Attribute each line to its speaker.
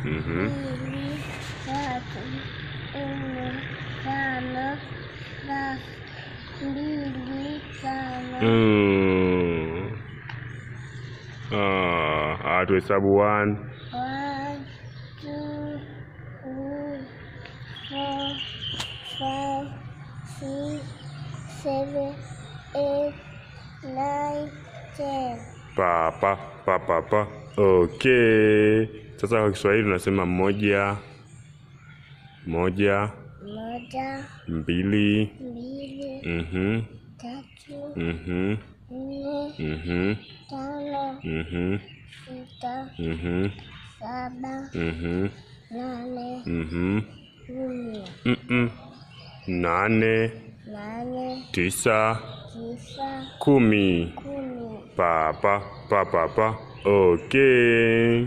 Speaker 1: Mbili, tatu, nne, tano, mbili, tano.
Speaker 2: Tuhesabu 1.
Speaker 1: 1, 2, 3, 4, 5, 6, 7, 8, 9, 10.
Speaker 2: Pa. Okay. Sasa kwa Kiswahili tunasema moja,
Speaker 1: 1,
Speaker 2: 2,
Speaker 1: 2, 3, 4, 5, 6, 7, 8,
Speaker 2: 8, 9, 10. Pa. Okay.